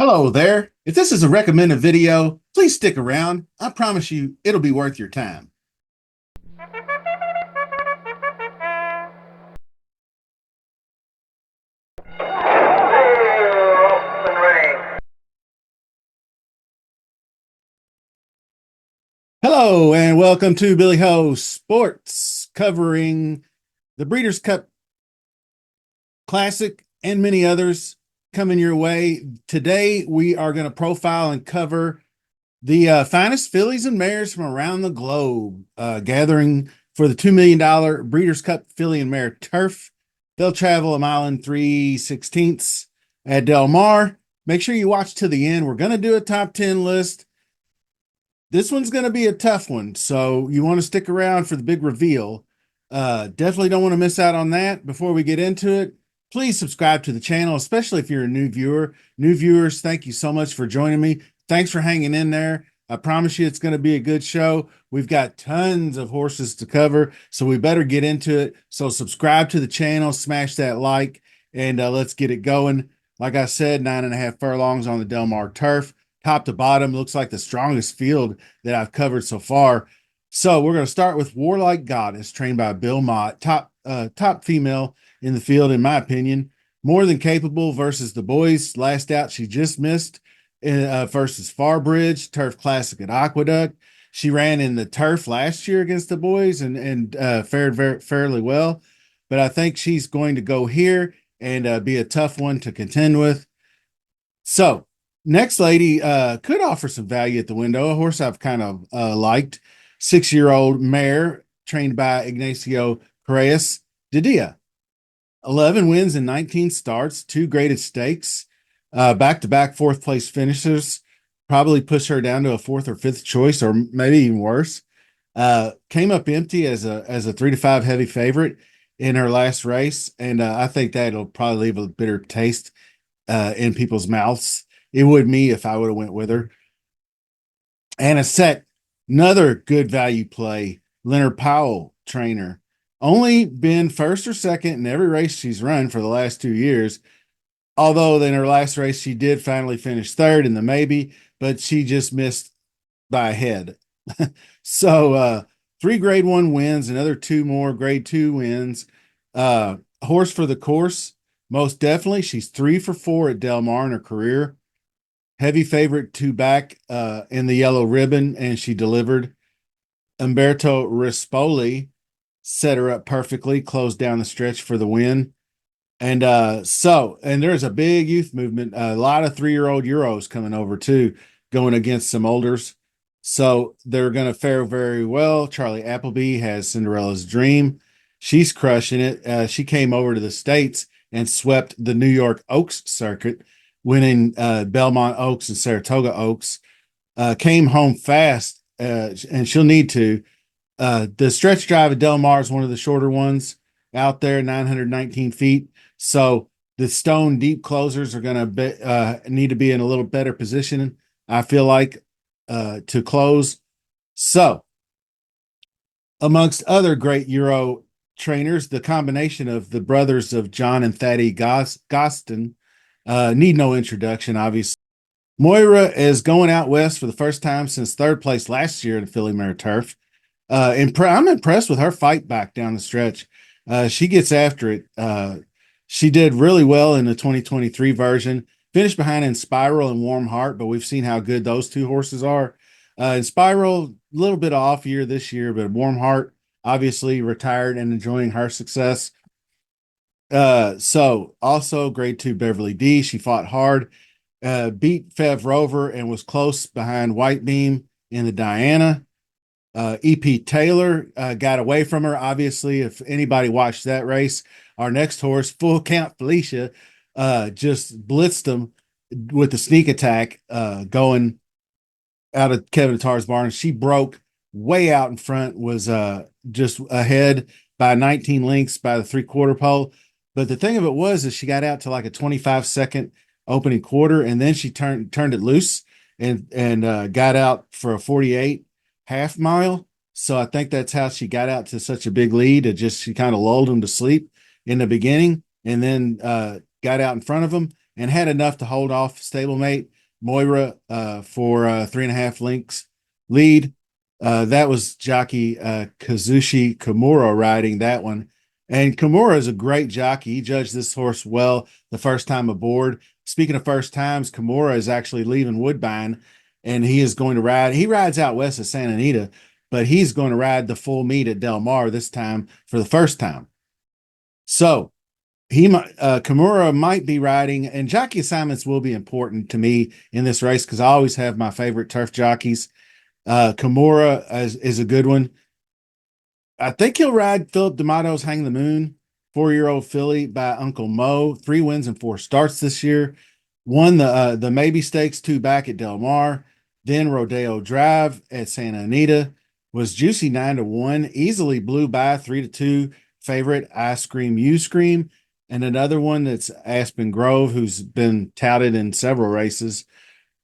Hello there. If this is a recommended video, please stick around. I promise you it'll be worth your time. Hello and welcome to Billy Ho Sports, covering the Breeders' Cup Classic and many others coming your way. Today we are going to profile and cover the finest fillies and mares from around the globe, gathering for the $2 million Breeders' Cup Filly and Mare Turf. They'll travel a mile and 3/16 at Del Mar. Make sure you watch to the end. We're going to do a top 10 list. This one's going to be a tough one, so you want to stick around for the big reveal. Definitely don't want to miss out on that. Before we get into it, please subscribe to the channel, especially if you're a new viewer. New viewers, thank you so much for joining me. Thanks for hanging in there. I promise you it's going to be a good show. We've got tons of horses to cover, so we better get into it. So subscribe to the channel, smash that like, and let's get it going. Like I said, 9.5 furlongs on the Del Mar turf. Top to bottom, looks like the strongest field that I've covered so far. So we're going to start with Warlike Goddess, trained by Bill Mott, top female in the field, in my opinion. More than capable versus the boys. Last out, she just missed versus Farbridge, Turf Classic at Aqueduct. She ran in the turf last year against the boys and fared fairly well. But I think she's going to go here and be a tough one to contend with. So, next lady could offer some value at the window. A horse I've kind of liked. 6-year-old mare trained by Ignacio Correas Didia. 11 wins in 19 starts, 2 graded stakes, back-to-back fourth place finishers. Probably push her down to a fourth or fifth choice, or maybe even worse. Came up empty as a 3-5 heavy favorite in her last race, and I think that'll probably leave a bitter taste in people's mouths. It would me if I would have went with her. And a set, another good value play. Leonard Powell, trainer, only been first or second in every race she's run for the last 2 years. Although in her last race she did finally finish third in the maybe, but she just missed by a head. So 3 grade 1 wins, another 2 more grade 2 wins. Horse for the course. Most definitely, she's 3 for 4 at Del Mar in her career. Heavy favorite 2 back in the yellow ribbon, and she delivered. Umberto Rispoli set her up perfectly, closed down the stretch for the win. And there's a big youth movement. A lot of 3-year-old Euros coming over too, going against some olders. So they're going to fare very well. Charlie Appleby has Cinderella's Dream. She's crushing it. She came over to the States and swept the New York Oaks circuit, winning Belmont Oaks and Saratoga Oaks. Came home fast, and she'll need to. The stretch drive at Del Mar is one of the shorter ones out there, 919 feet. So the stone deep closers are going to need to be in a little better position, I feel like, to close. So, amongst other great Euro trainers, the combination of the brothers of John and Thaddeus Gostin need no introduction, obviously. Moira is going out west for the first time since third place last year in Philly Mare Turf. I'm impressed with her fight back down the stretch. She gets after it. She did really well in the 2023 version, finished behind Inspiral and Warm Heart, but we've seen how good those 2 horses are. Inspiral, a little bit off year this year, but Warm Heart obviously retired and enjoying her success. So also grade 2 Beverly D. She fought hard, beat Fev Rover and was close behind White Beam in the Diana. EP Taylor got away from her. Obviously, if anybody watched that race, our next horse, Full Count Felicia, just blitzed them with the sneak attack going out of Kevin Attar's barn. She broke way out in front, was just ahead by 19 lengths by the 3/4 pole. But the thing of it was is she got out to like a 25-second opening quarter, and then she turned it loose and got out for a 48 half mile. So I think that's how she got out to such a big lead. She kind of lulled them to sleep in the beginning and then got out in front of them. and had enough to hold off stablemate Moira for 3.5 lengths lead. That was jockey Kazushi Kimura riding that one. And Kimura is a great jockey. He judged this horse well the first time aboard. Speaking of first times, Kimura is actually leaving Woodbine, and he is going to ride. He rides out west of Santa Anita, but he's going to ride the full meet at Del Mar this time for the first time. So he Kimura might be riding, and jockey assignments will be important to me in this race because I always have my favorite turf jockeys. Kimura is a good one. I think he'll ride Philip D'Amato's Hang the Moon, 4-year-old filly by Uncle Mo. 3 wins and 4 starts this year. Won the Maybe Stakes 2 back at Del Mar. Then Rodeo Drive at Santa Anita. Was juicy 9-1. Easily blew by 3-2. Favorite I Scream You Scream. And another one that's Aspen Grove, who's been touted in several races.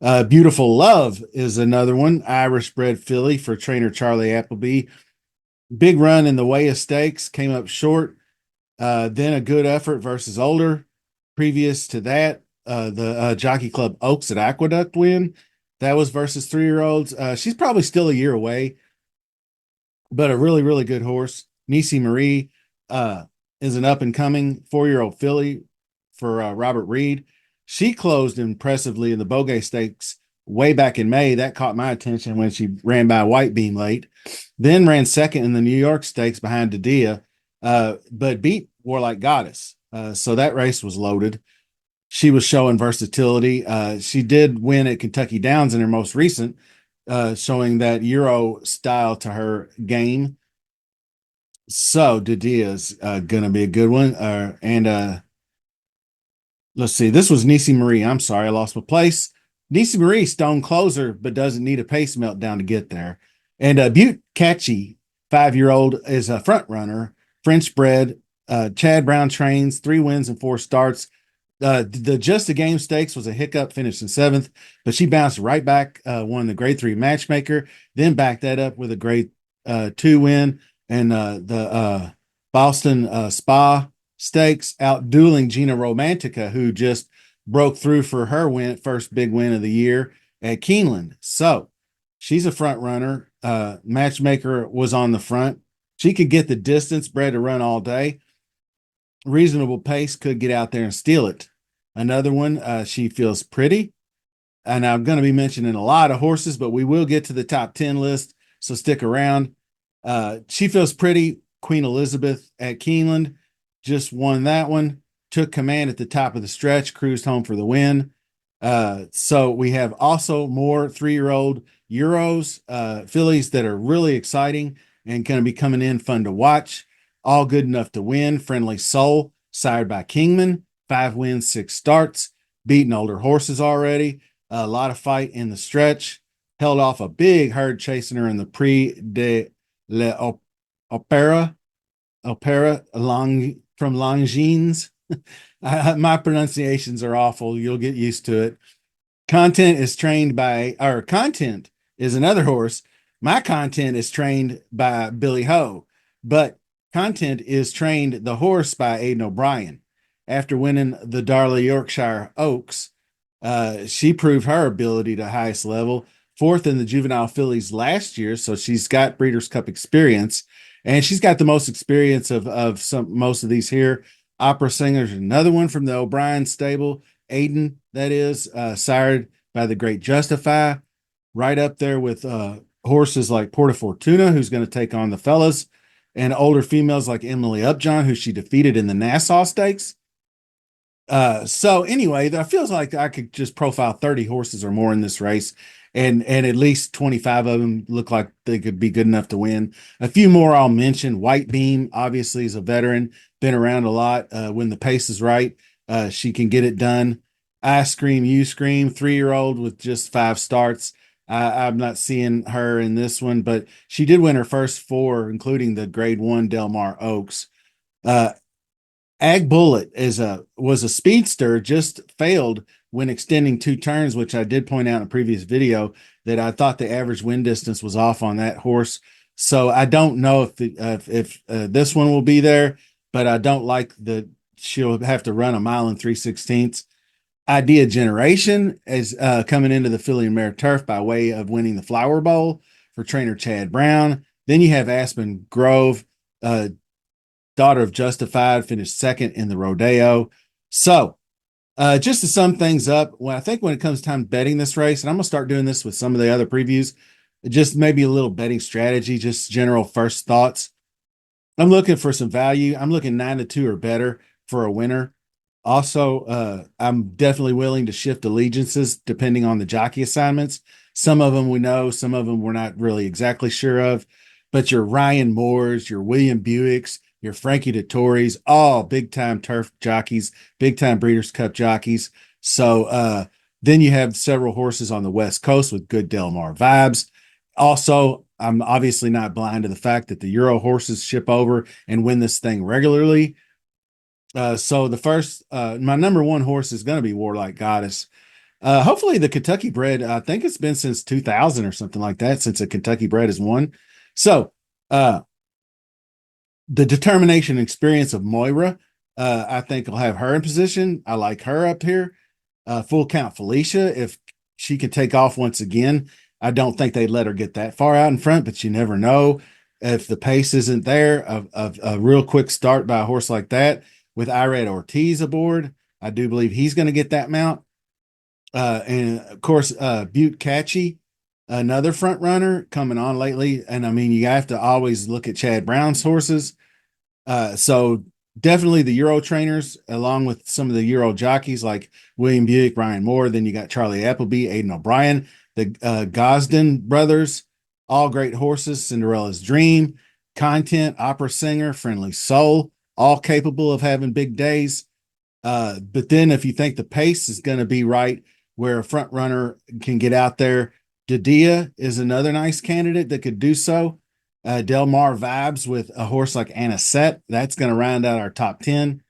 Beautiful Love is another one. Irish bred filly for trainer Charlie Appleby. Big run in the Way of Stakes, came up short. Then a good effort versus Older. Previous to that, the Jockey Club Oaks at Aqueduct win. That was versus 3-year-olds. She's probably still a year away, but a really, really good horse. Nisi Marie is an up and coming 4-year-old filly for Robert Reed. She closed impressively in the Bogey Stakes way back in May. That caught my attention when she ran by White Beam late. Then ran second in the New York Stakes behind Dadia, but beat Warlike Goddess. So that race was loaded. She was showing versatility. She did win at Kentucky Downs in her most recent, showing that Euro style to her game. So Dadia is going to be a good one. And let's see. This was Nisi Marie. I'm sorry, I lost my place. Nisi Marie, stone closer, but doesn't need a pace meltdown to get there. And Butte Catchy, 5-year-old, is a front runner, French bred. Chad Brown trains, 3 wins and 4 starts. The Just a Game Stakes was a hiccup, finished in 7th, but she bounced right back, won the grade 3 matchmaker, then backed that up with a grade 2 win, and the Boston Spa Stakes, out dueling Gina Romantica, who just broke through for her first big win of the year at Keeneland. So she's a front runner. Matchmaker was on the front. She could get the distance, bred to run all day. Reasonable pace, could get out there and steal it. Another one, She Feels Pretty. And I'm going to be mentioning a lot of horses, but we will get to the top 10 list, so stick around. She Feels Pretty, Queen Elizabeth at Keeneland, just won that one. Took command at the top of the stretch, cruised home for the win. So we have also more 3-year-old Euros, fillies that are really exciting and going to be coming in, fun to watch. All good enough to win. Friendly Soul, sired by Kingman, 5 wins, 6 starts, beaten older horses already. A lot of fight in the stretch. Held off a big herd chasing her in the Prix de l'Opera from Longines. My pronunciations are awful. You'll get used to it. Content is another horse. My Content is trained by Billy Ho, but Content is trained the horse by Aidan O'Brien. After winning the Darley Yorkshire Oaks, she proved her ability to highest level, 4th in the juvenile fillies last year, so she's got Breeders' Cup experience, and she's got the most experience of most of these here. Opera Singer's another one from the O'Brien stable. Aiden, that is, sired by the great Justify, right up there with horses like Porta Fortuna, who's going to take on the fellas, and older females like Emily Upjohn, who she defeated in the Nassau Stakes. So anyway, that feels like I could just profile 30 horses or more in this race, and at least 25 of them look like they could be good enough to win. A few more I'll mention. White Beam obviously is a veteran, been around a lot. When the pace is right, she can get it done. I Scream You Scream, 3-year-old with just 5 starts. I'm not seeing her in this one, but she did win her first 4, including the grade 1 Del Mar Oaks. Ag Bullet was a speedster, just failed when extending 2 turns, which I did point out in a previous video that I thought the average wind distance was off on that horse. So I don't know if this one will be there, but I don't like that she'll have to run a mile and 3/16. Idea Generation is coming into the Philly and Mare Turf by way of winning the Flower Bowl for trainer Chad Brown. Then you have Aspen Grove, uh, daughter of Justified, finished second in the rodeo. So, just to sum things up, I think when it comes time betting this race, and I'm going to start doing this with some of the other previews, just maybe a little betting strategy, just general first thoughts. I'm looking for some value. I'm looking 9-2 or better for a winner. Also, I'm definitely willing to shift allegiances depending on the jockey assignments. Some of them we know, some of them we're not really exactly sure of. But your Ryan Moores, your William Buicks, your Frankie Dettori's, all big time turf jockeys, big time Breeders' Cup jockeys. So then you have several horses on the West Coast with good Del Mar vibes. Also, I'm obviously not blind to the fact that the Euro horses ship over and win this thing regularly. So the first, my number one horse is going to be Warlike Goddess. Hopefully the Kentucky bred, I think it's been since 2000 or something like that, since a Kentucky bred has won. So, uh, the determination and experience of Moira, I think I'll have her in position. I like her up here. Full count Felicia, if she could take off once again. I don't think they'd let her get that far out in front, but you never know if the pace isn't there. Of a real quick start by a horse like that with Irad Ortiz aboard, I do believe he's going to get that mount. And of course, Butte Catchy, another front runner coming on lately. And I mean, you have to always look at Chad Brown's horses. So definitely the Euro trainers, along with some of the Euro jockeys like William Buick, Ryan Moore. Then you got Charlie Appleby, Aiden O'Brien, the Gosden brothers, all great horses. Cinderella's Dream, Content, Opera Singer, Friendly Soul, all capable of having big days. But then if you think the pace is going to be right, where a front runner can get out there, Dadia is another nice candidate that could do so. Del Mar vibes with a horse like Anisette. That's going to round out our top 10.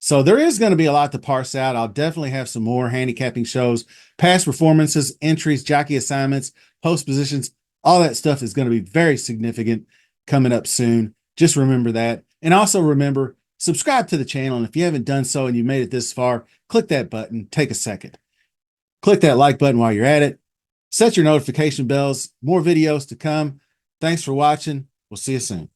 So there is going to be a lot to parse out. I'll definitely have some more handicapping shows, past performances, entries, jockey assignments, post positions. All that stuff is going to be very significant coming up soon. Just remember that. And also remember, subscribe to the channel. And if you haven't done so and you made it this far, click that button. Take a second. Click that like button while you're at it. Set your notification bells. More videos to come. Thanks for watching. We'll see you soon.